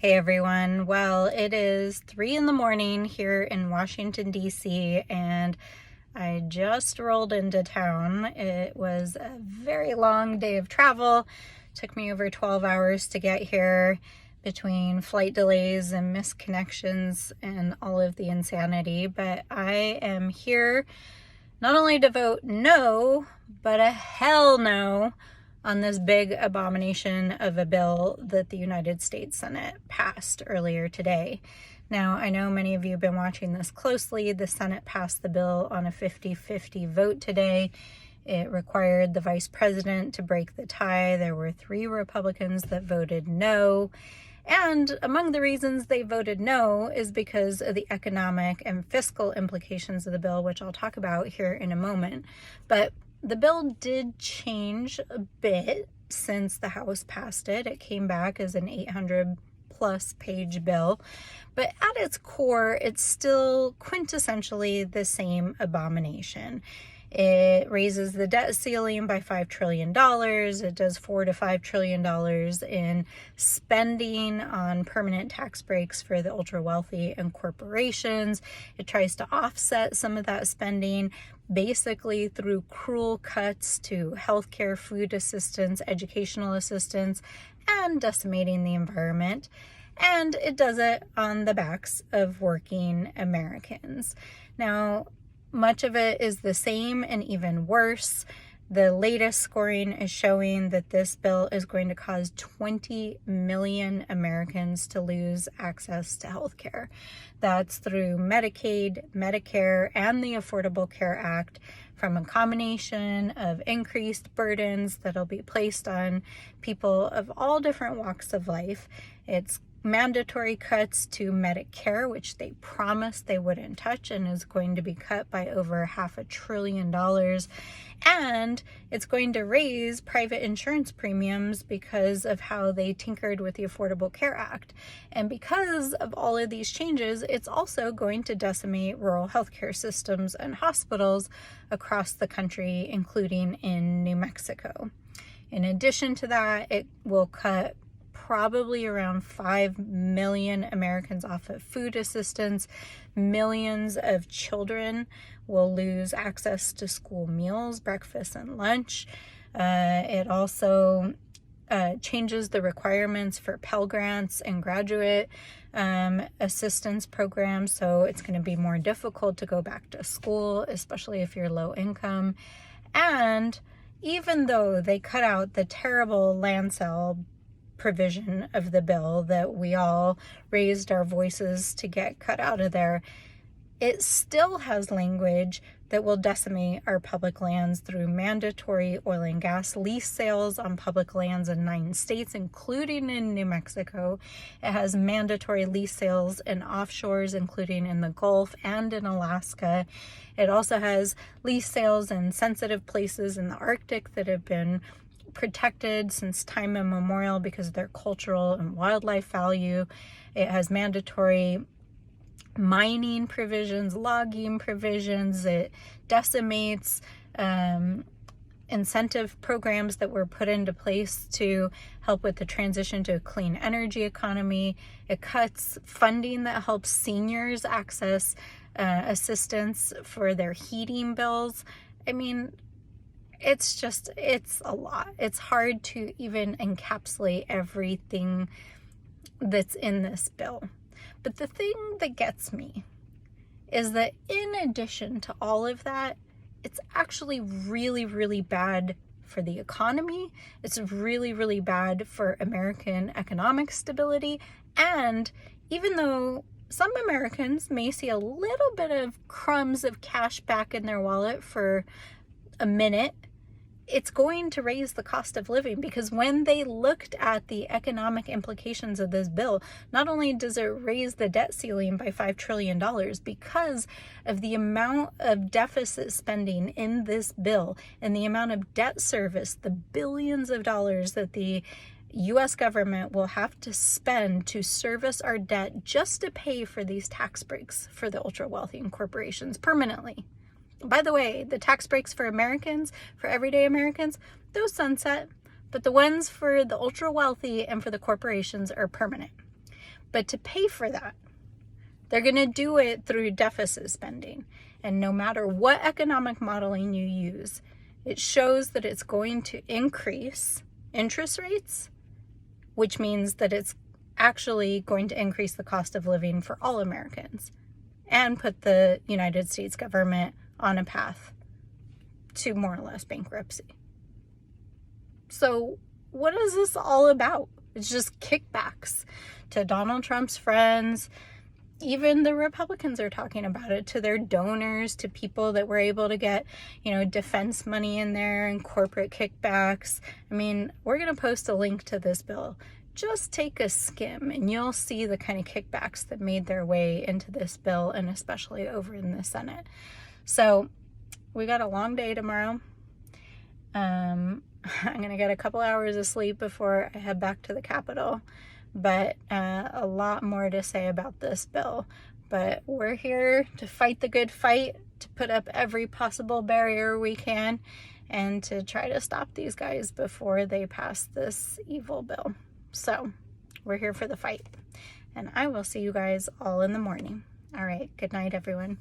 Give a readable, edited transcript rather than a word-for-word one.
Hey everyone. Well, it is 3 in the morning here in Washington, D.C., and I just rolled into town. It was a very long day of travel. Took me over 12 hours to get here between flight delays and missed connections and all of the insanity. But I am here not only to vote no, but a hell no on this big abomination of a bill that the United States Senate passed earlier today. Now, I know many of you have been watching this closely. The Senate passed the bill on a 50-50 vote today. It required the vice president to break the tie. There were 3 Republicans that voted no. And among the reasons they voted no is because of the economic and fiscal implications of the bill, which I'll talk about here in a moment. But the bill did change a bit since the House passed it. It came back as an 800-plus page bill. But at its core, it's still quintessentially the same abomination. It raises the debt ceiling by $5 trillion. It does $4 to $5 trillion in spending on permanent tax breaks for the ultra wealthy and corporations. It tries to offset some of that spending basically through cruel cuts to healthcare, food assistance, educational assistance, and decimating the environment. And it does it on the backs of working Americans. Now, much of it is the same and even worse. The latest scoring is showing that this bill is going to cause 20 million Americans to lose access to health care. That's through Medicaid, Medicare, and the Affordable Care Act, from a combination of increased burdens that'll be placed on people of all different walks of life. It's mandatory cuts to Medicare, which they promised they wouldn't touch, and is going to be cut by over $500 billion. And it's going to raise private insurance premiums because of how they tinkered with the Affordable Care Act. And because of all of these changes, it's also going to decimate rural healthcare systems and hospitals across the country, including in New Mexico. In addition to that, it will cut probably around 5 million Americans off of food assistance. Millions of children will lose access to school meals, breakfast, and lunch. It also changes the requirements for Pell Grants and graduate assistance programs, so it's going to be more difficult to go back to school, especially if you're low income. And even though they cut out the terrible land sale provision of the bill that we all raised our voices to get cut out of there, it still has language that will decimate our public lands through mandatory oil and gas lease sales on public lands in 9 states, including in New Mexico. It has mandatory lease sales in offshores, including in the Gulf and in Alaska. It also has lease sales in sensitive places in the Arctic that have been protected since time immemorial because of their cultural and wildlife value. It has mandatory mining provisions, logging provisions. It decimates incentive programs that were put into place to help with the transition to a clean energy economy. It cuts funding that helps seniors access assistance for their heating bills. I mean, it's a lot. It's hard to even encapsulate everything that's in this bill. But the thing that gets me is that in addition to all of that, it's actually really, really bad for the economy. It's really, really bad for American economic stability. And even though some Americans may see a little bit of crumbs of cash back in their wallet for a minute, it's going to raise the cost of living, because when they looked at the economic implications of this bill, not only does it raise the debt ceiling by $5 trillion because of the amount of deficit spending in this bill and the amount of debt service, the billions of dollars that the U.S. government will have to spend to service our debt just to pay for these tax breaks for the ultra wealthy and corporations permanently. By the way, the tax breaks for Americans, for everyday Americans, those sunset, but the ones for the ultra wealthy and for the corporations are permanent. But to pay for that, they're going to do it through deficit spending. And no matter what economic modeling you use, it shows that it's going to increase interest rates, which means that it's actually going to increase the cost of living for all Americans and put the United States government on a path to more or less bankruptcy. So what is this all about? It's just kickbacks to Donald Trump's friends. Even the Republicans are talking about it, to their donors, to people that were able to get, defense money in there and corporate kickbacks. I mean, we're going to post a link to this bill. Just take a skim and you'll see the kind of kickbacks that made their way into this bill, and especially over in the Senate. So we got a long day tomorrow. I'm going to get a couple hours of sleep before I head back to the Capitol. But a lot more to say about this bill. But we're here to fight the good fight, to put up every possible barrier we can, and to try to stop these guys before they pass this evil bill. So we're here for the fight. And I will see you guys all in the morning. All right. Good night, everyone.